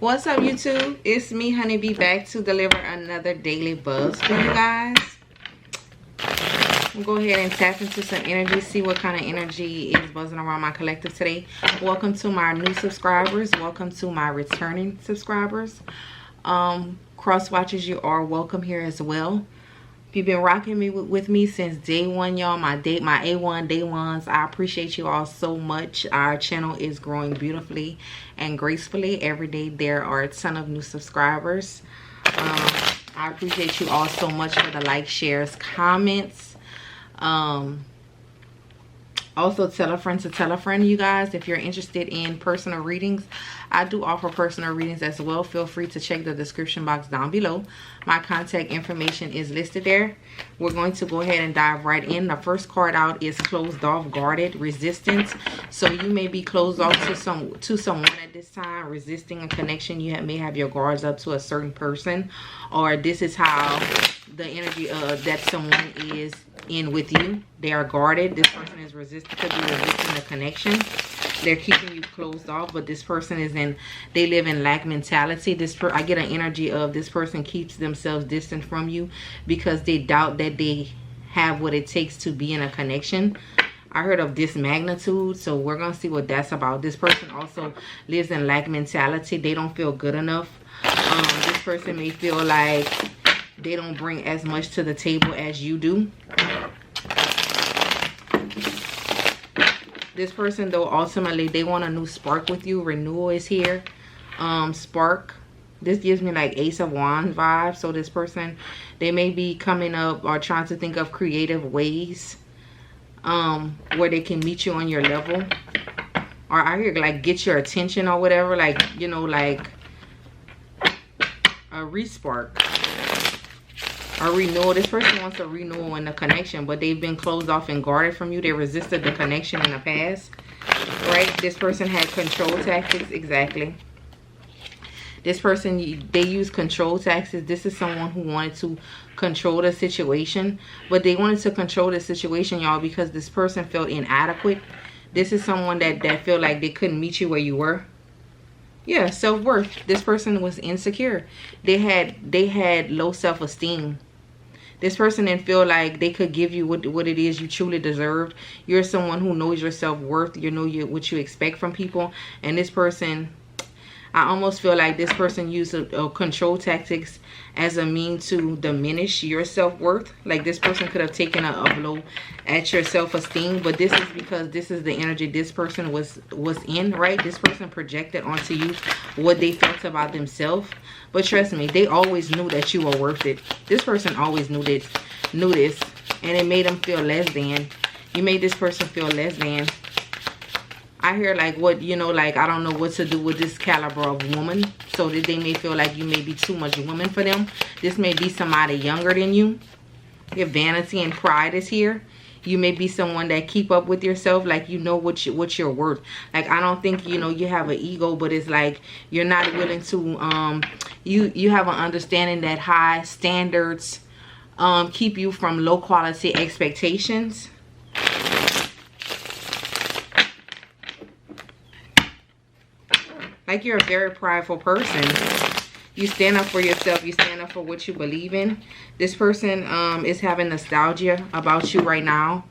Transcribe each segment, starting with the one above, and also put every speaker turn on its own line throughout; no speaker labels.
What's up, YouTube? It's me, Honei.B, back to deliver another daily buzz for you guys. We'll go ahead and tap into some energy, see what kind of energy is buzzing around my collective today. Welcome to my new subscribers. Welcome to my returning subscribers. Cross watchers, you are welcome here as well. If you've been rocking me with me since day one, y'all, my A1 day ones, I appreciate you all so much. Our channel is growing beautifully and gracefully. Every day there are a ton of new subscribers. I appreciate you all so much for the likes, shares, comments. Also tell a friend to tell a friend, you guys. If you're interested in personal readings, I do offer personal readings as well. Feel free to check the description box down below. My contact information is listed there. We're going to go ahead and dive right in. The first card out is closed off, guarded, resistance. So you may be closed off to someone at this time, resisting a connection. You may have your guards up to a certain person, or this is how the energy that someone is in with you. They are guarded. This person is resisting the connection. They're keeping you closed off, but this person is they live in lack mentality. I get an energy of this person keeps themselves distant from you because they doubt that they have what it takes to be in a connection. I heard of this magnitude, so we're gonna see what that's about. This person also lives in lack mentality. They don't feel good enough. This person may feel like they don't bring as much to the table as you do. This person, though, ultimately they want a new spark with you. Renewal is here. Spark. This gives me like Ace of Wands vibes. So this person, they may be coming up or trying to think of creative ways where they can meet you on your level, or I hear like get your attention or whatever, like, you know, like a respark. A renewal. This person wants a renewal in the connection, but they've been closed off and guarded from you. They resisted the connection in the past, right? This person had control tactics. Exactly. This person, they use control tactics. This is someone who wanted to control the situation, but they wanted to control the situation, y'all, because this person felt inadequate. This is someone that felt like they couldn't meet you where you were. Yeah, self-worth. This person was insecure. They had low self-esteem. This person didn't feel like they could give you what it is you truly deserved. You're someone who knows your self-worth. You know what you expect from people. And this person, I almost feel like this person used a control tactics as a means to diminish your self-worth. Like this person could have taken a blow at your self-esteem, but this is because this is the energy this person was in, right? This person projected onto you what they felt about themselves. But trust me, they always knew that you were worth it. This person always knew this, and it made them feel less than. You made this person feel less than. I hear like what, you know, like I don't know what to do with this caliber of woman, so that they may feel like you may be too much woman for them. This may be somebody younger than you. Your vanity and pride is here. You may be someone that keep up with yourself, like you know what you're worth. Like I don't think, you know, you have an ego, but it's like you're not willing to you have an understanding that high standards keep you from low quality expectations. Like you're a very prideful person. You stand up for yourself. You stand up for what you believe in. This person is having nostalgia about you right now.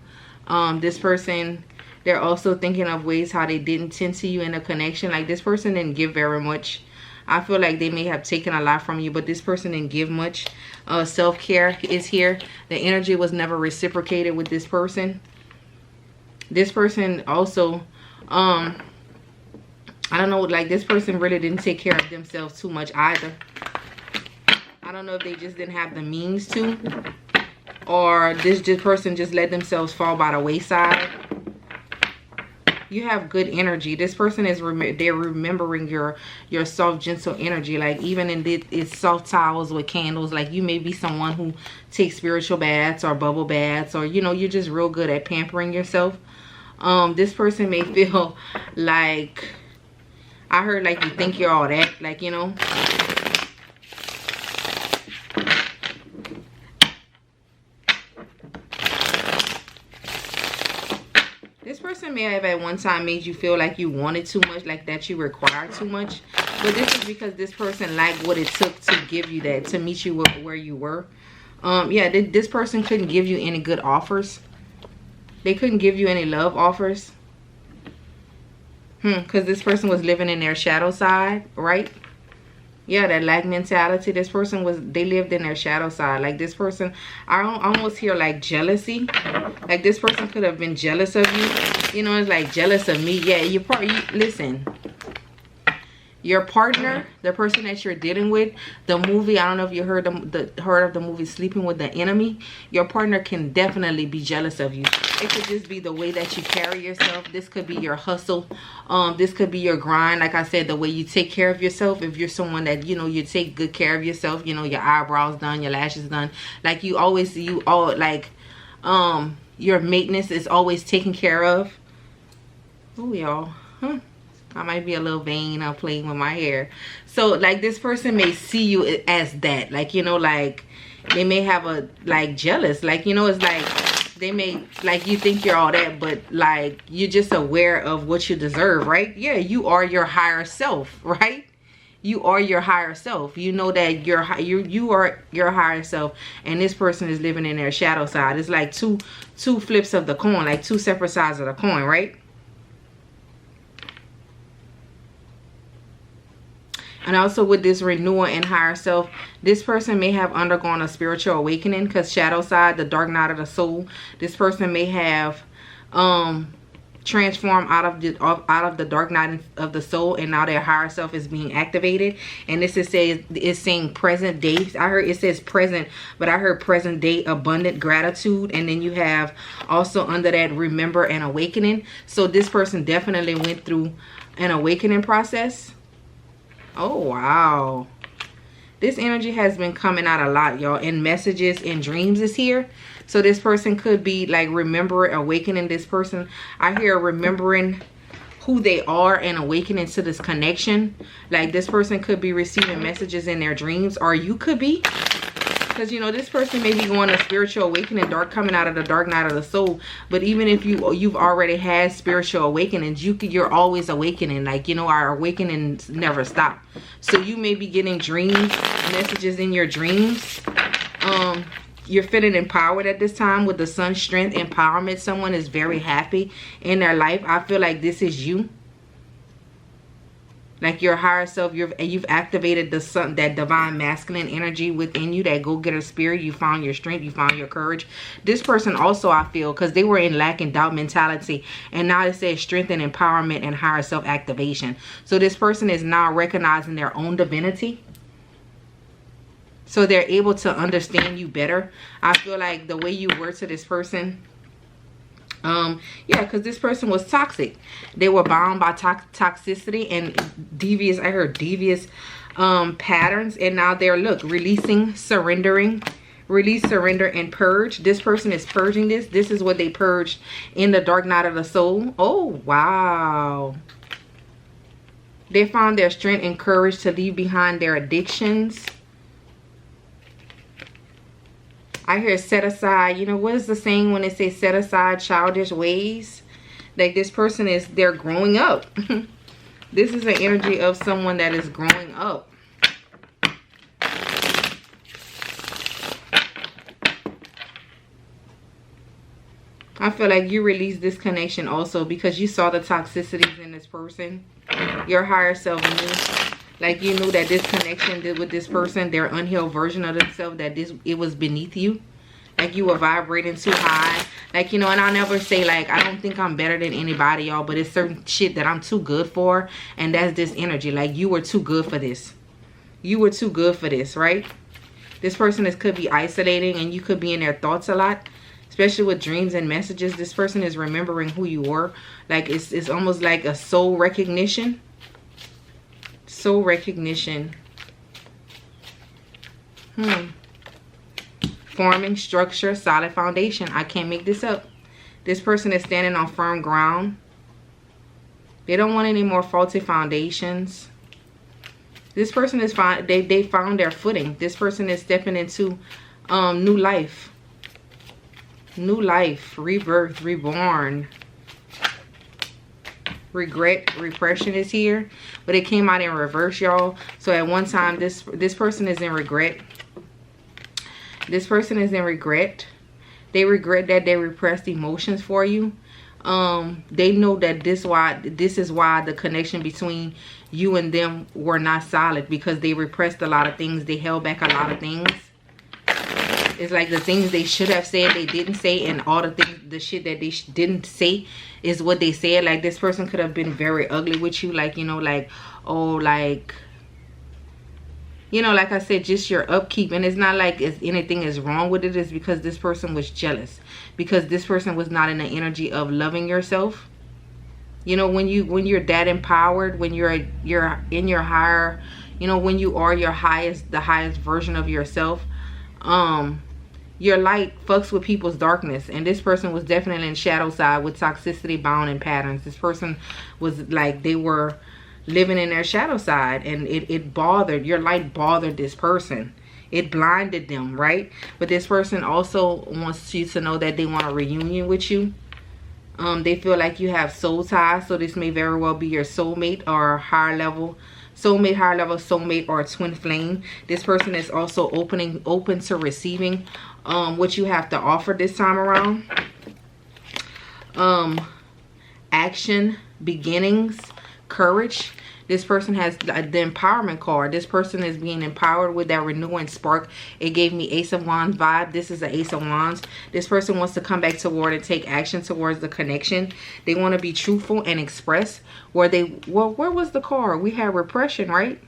This person, they're also thinking of ways how they didn't tend to you in a connection. Like this person didn't give very much. I feel like they may have taken a lot from you, but this person didn't give much. Self-care is here. The energy was never reciprocated with this person. This person also, I don't know, like this person really didn't take care of themselves too much either. I don't know if they just didn't have the means to, or this person just let themselves fall by the wayside. You have good energy. This person is they're remembering your soft, gentle energy. Like even in it's soft towels with candles. Like you may be someone who takes spiritual baths or bubble baths, or you know, you're just real good at pampering yourself. This person may feel like, I heard like you think you're all that, like, you know. This person may have at one time made you feel like you wanted too much, like that you required too much. But this is because this person liked what it took to give you that, to meet you where you were. Yeah, this person couldn't give you any good offers. They couldn't give you any love offers. Because this person was living in their shadow side, right? Yeah, that lack mentality. This person they lived in their shadow side. Like this person, I almost hear like jealousy. Like this person could have been jealous of you. You know, it's like jealous of me. Yeah, listen. Your partner, the person that you're dealing with, the movie, I don't know if you heard of the movie Sleeping with the Enemy. Your partner can definitely be jealous of you. It could just be the way that you carry yourself. This could be your hustle. This could be your grind. Like I said, the way you take care of yourself. If you're someone that, you know, you take good care of yourself, you know, your eyebrows done, your lashes done. Like your maintenance is always taken care of. Oh, y'all. I might be a little vain. I'm playing with my hair. So, like, this person may see you as that. Like, you know, like, they may have jealous. Like, you know, it's like, they may, like, you think you're all that, but, like, you're just aware of what you deserve, right? Yeah, you are your higher self, right? You are your higher self. You know that you are your higher self, and this person is living in their shadow side. It's like two flips of the coin, like two separate sides of the coin, right? And also with this renewal and higher self, this person may have undergone a spiritual awakening, because shadow side, the dark night of the soul, this person may have transformed out of the dark night of the soul, and now their higher self is being activated. And this is saying present day. I heard it says present, but I heard present day abundant gratitude. And then you have also under that remember and awakening. So this person definitely went through an awakening process. Oh, wow. This energy has been coming out a lot, y'all. And messages and dreams is here. So this person could be like remembering, awakening this person. I hear remembering who they are and awakening to this connection. Like this person could be receiving messages in their dreams, or you could be. Because, you know, this person may be going a spiritual awakening, coming out of the dark night of the soul. But even if you've already had spiritual awakenings, you're always awakening. Like, you know, our awakenings never stop. So you may be getting dreams, messages in your dreams. You're feeling empowered at this time with the sun, strength, empowerment. Someone is very happy in their life. I feel like this is you. Like your higher self, you've activated the sun, that divine masculine energy within you, that go-getter spirit. You found your strength, you found your courage. This person also, I feel, because they were in lack and doubt mentality, and now it says strength and empowerment and higher self activation. So this person is now recognizing their own divinity. So they're able to understand you better. I feel like the way you were to this person, yeah, because this person was toxic. They were bound by toxicity and devious, I heard devious patterns. And now they're, look, releasing, surrendering. Release, surrender, and purge. This person is purging this. This is what they purged in the dark night of the soul. Oh, wow. They found their strength and courage to leave behind their addictions. I hear set aside. You know, what is the saying when they say set aside childish ways? Like this person they're growing up. This is an energy of someone that is growing up. I feel like you released this connection also because you saw the toxicities in this person. Your higher self knew. Like you knew that this connection with this person, their unhealed version of themselves, that it was beneath you. Like you were vibrating too high. Like, you know, and I'll never say like, I don't think I'm better than anybody, y'all. But it's certain shit that I'm too good for. And that's this energy. Like you were too good for this. You were too good for this, right? This person could be isolating and you could be in their thoughts a lot. Especially with dreams and messages. This person is remembering who you were. Like it's almost like a soul recognition. Soul recognition. Forming structure, solid foundation. I can't make this up. This person is standing on firm ground. They don't want any more faulty foundations. This person is fine. They found their footing. This person is stepping into new life. New life, rebirth, reborn. regret, repression is here, but it came out in reverse, y'all. So at one time, this person is in regret. This person is in regret. They regret that they repressed emotions for you. They know that this is why the connection between you and them were not solid, because they repressed a lot of things. They held back a lot of things. It's like the things they should have said, they didn't say, and all the things, the shit that they didn't say is what they said. Like, this person could have been very ugly with you, like, you know, like, oh, like, you know, like I said, just your upkeep. And it's not like anything is wrong with it. It's because this person was jealous, because this person was not in the energy of loving yourself. You know, when you're that empowered, when you're in your higher, you know, when you are the highest version of yourself, your light fucks with people's darkness. And this person was definitely in shadow side with toxicity, bound, and patterns. This person was like, they were living in their shadow side, and it bothered, your light bothered this person. It blinded them, right? But this person also wants you to know that they want a reunion with you. They feel like you have soul ties, so this may very well be your soulmate or higher level soulmate, or a twin flame. This person is also open to receiving what you have to offer this time around. Action, beginnings, courage. This person has the empowerment card. This person is being empowered with that renewing spark. It gave me Ace of Wands vibe. This is the Ace of Wands. This person wants to come back toward and take action towards the connection. They want to be truthful and express. Where was the card? We had repression, right?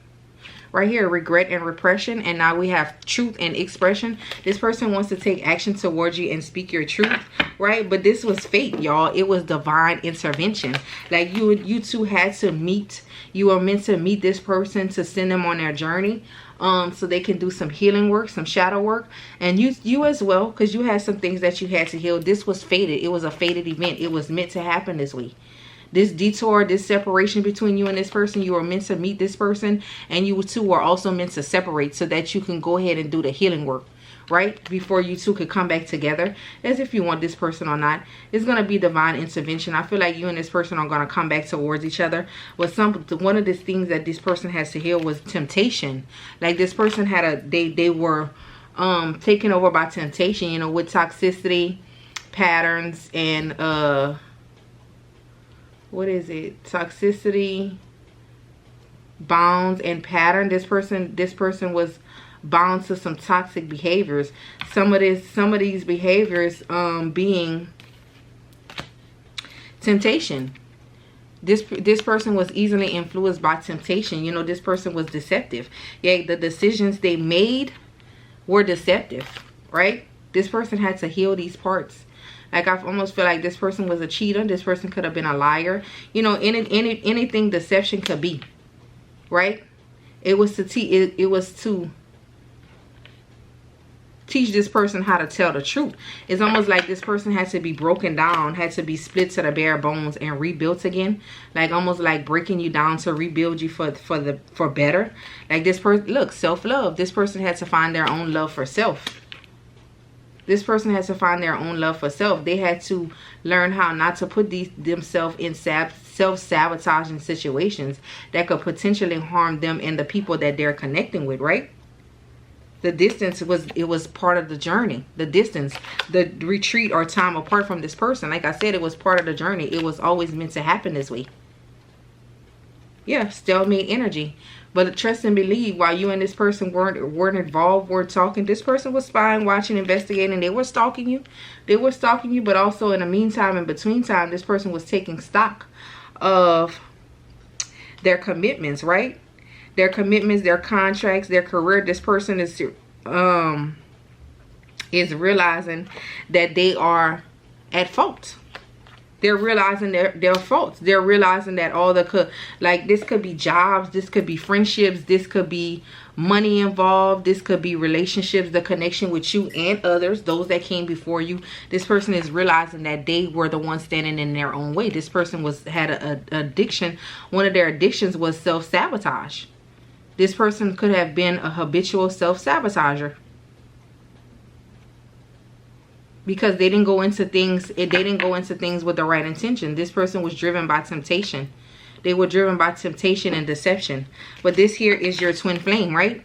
Right here, regret and repression. And now we have truth and expression. This person wants to take action towards you and speak your truth, right? But this was fate, y'all. It was divine intervention. Like, you two had to meet. You were meant to meet this person to send them on their journey, so they can do some healing work, some shadow work. And you as well, because you had some things that you had to heal. This was fated. It was a fated event. It was meant to happen this way. This detour, this separation between you and this person, you were meant to meet this person, and you two were also meant to separate so that you can go ahead and do the healing work, right? Before you two could come back together, as if you want this person or not. It's going to be divine intervention. I feel like you and this person are going to come back towards each other. But one of the things that this person has to heal was temptation. Like, this person had they were taken over by temptation, you know, with toxicity, patterns, and what is it? Toxicity, bounds, and pattern. This person was bound to some toxic behaviors. Some of these behaviors being temptation. This person was easily influenced by temptation. You know, this person was deceptive. Yeah, the decisions they made were deceptive, right? This person had to heal these parts. Like, I almost feel like this person was a cheater. This person could have been a liar. You know, anything deception could be, right? It was to teach this person how to tell the truth. It's almost like this person had to be broken down, had to be split to the bare bones and rebuilt again. Like, almost like breaking you down to rebuild you for better. Like, this person, look, self-love. This person had to find their own love for self. This person has to find their own love for self. They had to learn how not to put themselves in self-sabotaging situations that could potentially harm them and the people that they're connecting with, right? The distance was part of the journey. The distance, the retreat or time apart from this person. Like I said, it was part of the journey. It was always meant to happen this way. Yeah, stalemate energy. But trust and believe, while you and this person weren't involved, weren't talking, this person was spying, watching, investigating. They were stalking you. They were stalking you, but also in the meantime, in between time, this person was taking stock of their commitments, right? Their commitments, their contracts, their career. This person is realizing that they are at fault. They're realizing their faults. They're realizing that this could be jobs, this could be friendships, this could be money involved, this could be relationships, the connection with you and others, those that came before you. This person is realizing that they were the ones standing in their own way. This person had an addiction. One of their addictions was self-sabotage. This person could have been a habitual self-sabotager. because they didn't go into things, with the right intention. This person was driven by temptation. They were driven by temptation and deception. But this here is your twin flame, right?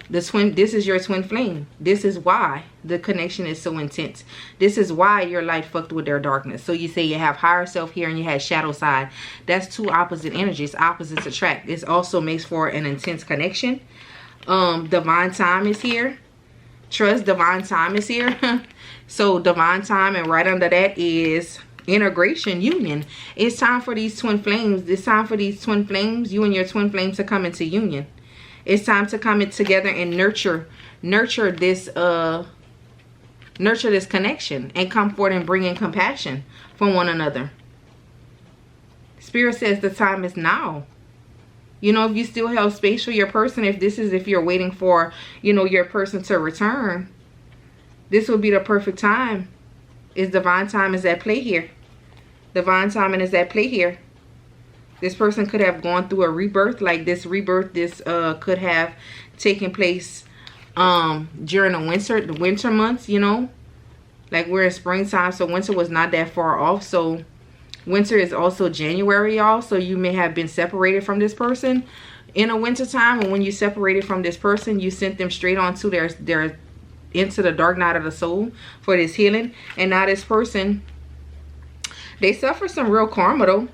This is your twin flame. This is why the connection is so intense. This is why your light fucked with their darkness. So you say you have higher self here and you have shadow side. That's two opposite energies. Opposites attract. This also makes for an intense connection. Divine time is here. Trust, divine time is here. So divine time, and right under that is integration, union. It's time for these twin flames. It's time for these twin flames, you and your twin flame, to come into union. It's time to come in together and nurture this connection, and come forward and bring in compassion for one another. Spirit says the time is now. You know, if you still have space for your person, if you're waiting for, you know, your person to return, this would be the perfect time. Divine time is at play here. Divine timing is at play here. This person could have gone through a rebirth. Like this rebirth, could have taken place during the winter months, you know. Like we're in springtime, so winter was not that far off. So winter is also January, y'all. So you may have been separated from this person in a winter time, and when you separated from this person, you sent them straight on to their into the dark night of the soul for this healing. And now this person, they suffer some real karma though.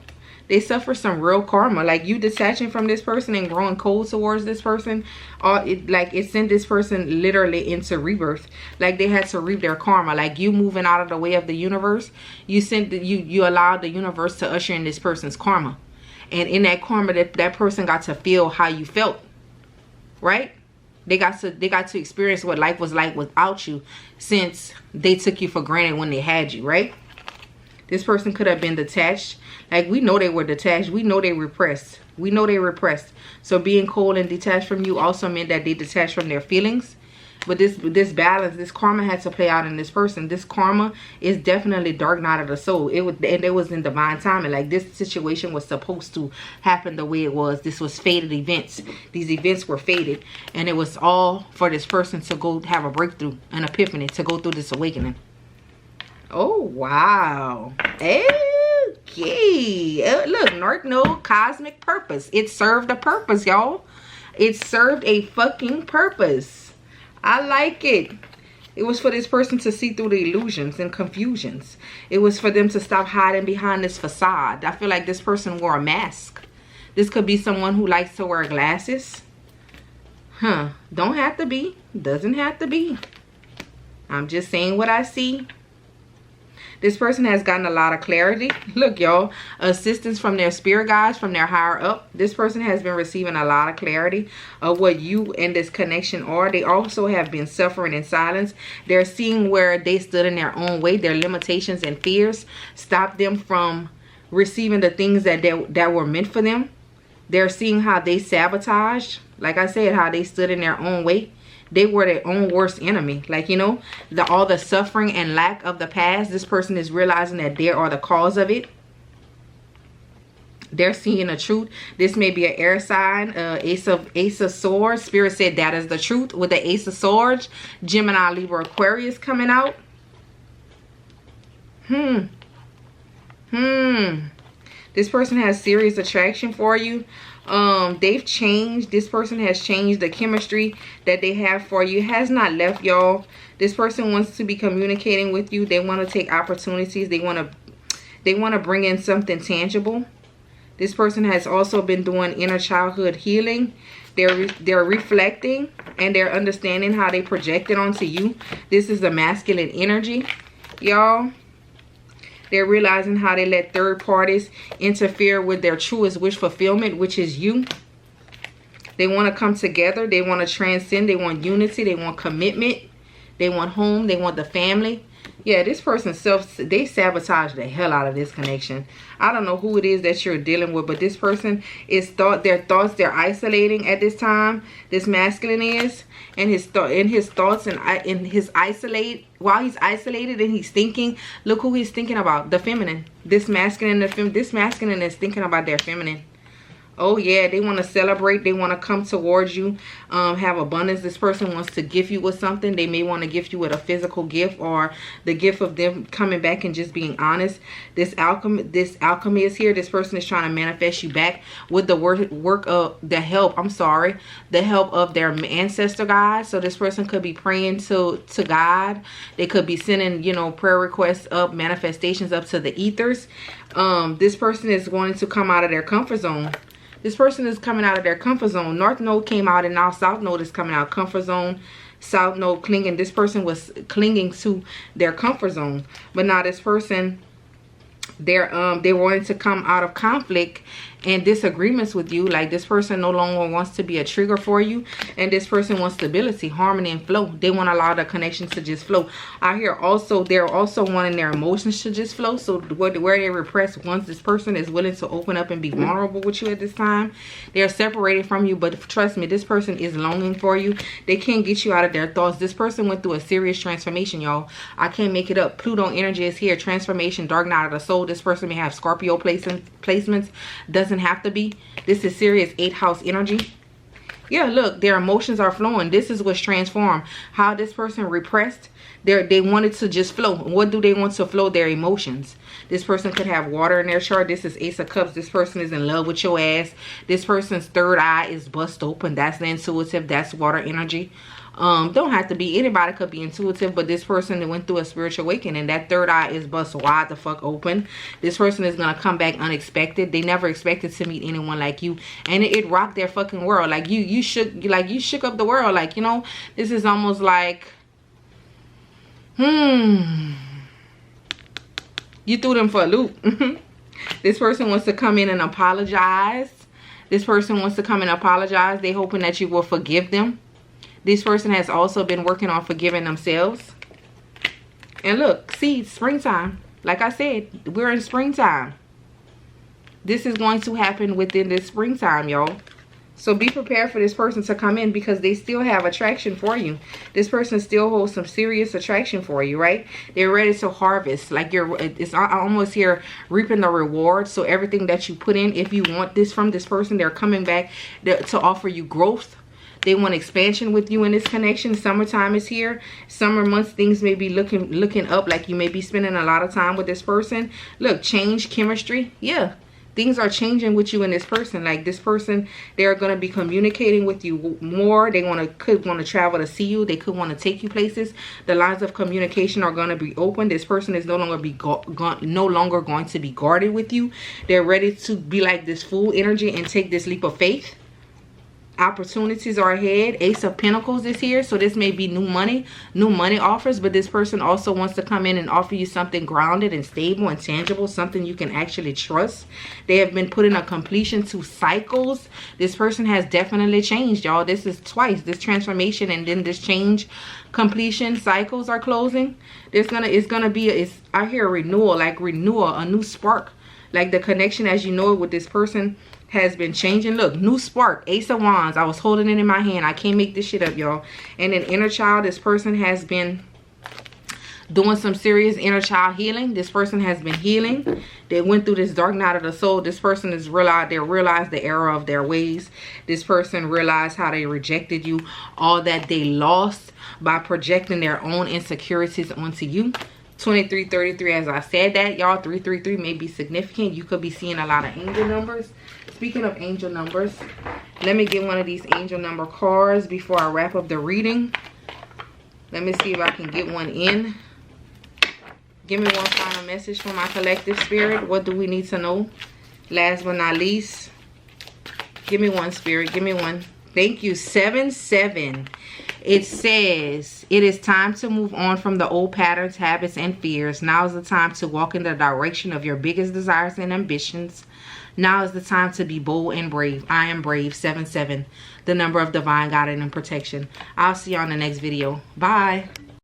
They suffer some real karma. Like you detaching from this person and growing cold towards this person, it sent this person literally into rebirth. Like they had to reap their karma. Like you moving out of the way of the universe, you allowed the universe to usher in this person's karma. And in that karma, that person got to feel how you felt, right? They got to experience what life was like without you, since they took you for granted when they had you, right? This person could have been detached. Like we know they were detached. We know they repressed. We know they repressed. So being cold and detached from you also meant that they detached from their feelings. But this balance, this karma had to play out in this person. This karma is definitely dark night of the soul. It was in divine timing. Like this situation was supposed to happen the way it was. This was fated events. These events were fated, and it was all for this person to go have a breakthrough, an epiphany, to go through this awakening. Oh wow. Okay. Look, North Node, cosmic purpose. It served a purpose, y'all. It served a fucking purpose. I like it. It was for this person to see through the illusions and confusions. It was for them to stop hiding behind this facade. I feel like this person wore a mask. This could be someone who likes to wear glasses. Don't have to be. Doesn't have to be. I'm just saying what I see. This person has gotten a lot of clarity. Look, y'all, assistance from their spirit guides, from their higher up. This person has been receiving a lot of clarity of what you and this connection are. They also have been suffering in silence. They're seeing where they stood in their own way. Their limitations and fears stopped them from receiving the things that were meant for them. They're seeing how they sabotaged. Like I said, how they stood in their own way. They were their own worst enemy. Like, you know, all the suffering and lack of the past, this person is realizing that they are the cause of it. They're seeing the truth. This may be an air sign, Ace of Swords. Spirit said that is the truth with the Ace of Swords. Gemini, Libra, Aquarius coming out. This person has serious attraction for you. They've changed. This person has changed. The chemistry that they have for you has not left, y'all. This person wants to be communicating with you. They want to take opportunities. They want to bring in something tangible. This person has also been doing inner childhood healing. They're reflecting, and they're understanding how they project it onto you. This is the masculine energy, y'all. They're realizing how they let third parties interfere with their truest wish fulfillment, which is you. They want to come together. They want to transcend. They want unity. They want commitment. They want home. They want the family. Yeah, this person they sabotage the hell out of this connection. I don't know who it is that you're dealing with, but this person is they're isolating at this time. This masculine is, and his thoughts and his isolate. While he's isolated and he's thinking, look who he's thinking about, the feminine. This masculine is thinking about their feminine. Oh yeah, they want to celebrate. They want to come towards you, have abundance. This person wants to gift you with something. They may want to gift you with a physical gift, or the gift of them coming back and just being honest. This alchemy is here. This person is trying to manifest you back with the work of the help. I'm sorry, the help of their ancestor guides. So this person could be praying to God. They could be sending, you know, prayer requests up, manifestations up to the ethers. This person is going to come out of their comfort zone. This person is coming out of their comfort zone. North node came out, and now south node is coming out. Comfort zone, south node clinging. This person was clinging to their comfort zone, but now this person, they wanted to come out of conflict and disagreements with you. Like this person no longer wants to be a trigger for you, and this person wants stability, harmony, and flow. They want to allow the connections to just flow. I hear also they're also wanting their emotions to just flow. So where they repress, once this person is willing to open up and be vulnerable with you at this time, they're separated from you. But trust me, this person is longing for you. They can't get you out of their thoughts. This person went through a serious transformation, y'all. I can't make it up. Pluto energy is here. Transformation, dark night of the soul. This person may have Scorpio placements. Doesn't have to be. This is serious 8th house energy. Yeah, look, their emotions are flowing. This is what's transformed. How this person repressed, they wanted to just flow. What do they want to flow? Their emotions. This person could have water in their chart. This is Ace of Cups. This person is in love with your ass. This person's third eye is bust open. That's the intuitive. That's water energy. Don't have to be, anybody could be intuitive, but this person that went through a spiritual awakening, that third eye is bust wide the fuck open. This person is gonna come back unexpected. They never expected to meet anyone like you, and it rocked their fucking world. Like you shook up the world. Like, you know, this is almost like you threw them for a loop. This person wants to come in and apologize. This person wants to come and apologize. They hoping that you will forgive them. This person has also been working on forgiving themselves. And look, see, springtime. Like I said, we're in springtime. This is going to happen within this springtime, y'all. So be prepared for this person to come in, because they still have attraction for you. This person still holds some serious attraction for you, right? They're ready to harvest. Like it's almost here reaping the reward. So everything that you put in, if you want this from this person, they're coming back to offer you growth. They want expansion with you in this connection. Summertime is here. Summer months, things may be looking up. Like you may be spending a lot of time with this person. Look, change, chemistry. Yeah, things are changing with you and this person. Like this person, they're going to be communicating with you more. They could want to travel to see you. They could want to take you places. The lines of communication are going to be open. This person is no longer going to be guarded with you. They're ready to be like this full energy and take this leap of faith. Opportunities are ahead. Ace of Pentacles is here, so this may be new money offers, but this person also wants to come in and offer you something grounded and stable and tangible, something you can actually trust. They have been putting a completion to cycles. This person has definitely changed, y'all. This is twice, this transformation and then this change, completion, cycles are closing. It's gonna be I hear a renewal, like renewal, a new spark. Like the connection as you know it with this person has been changing. Look, new spark, Ace of Wands. I was holding it in my hand. I can't make this shit up, y'all. And an inner child, this person has been doing some serious inner child healing. This person has been healing. They went through this dark night of the soul. This person has realized the error of their ways. This person realized how they rejected you, all that they lost by projecting their own insecurities onto you. 2333, as I said that, y'all, 333 may be significant. You could be seeing a lot of angel numbers. Speaking of angel numbers, let me get one of these angel number cards before I wrap up the reading. Let me see if I can get one in. Give me one final message from my collective spirit. What do we need to know? Last but not least, give me one, spirit. Give me one. Thank you. 7-7. It says, it is time to move on from the old patterns, habits, and fears. Now is the time to walk in the direction of your biggest desires and ambitions. Now is the time to be bold and brave. I am brave. 7-7. The number of divine guidance and protection. I'll see you on the next video. Bye.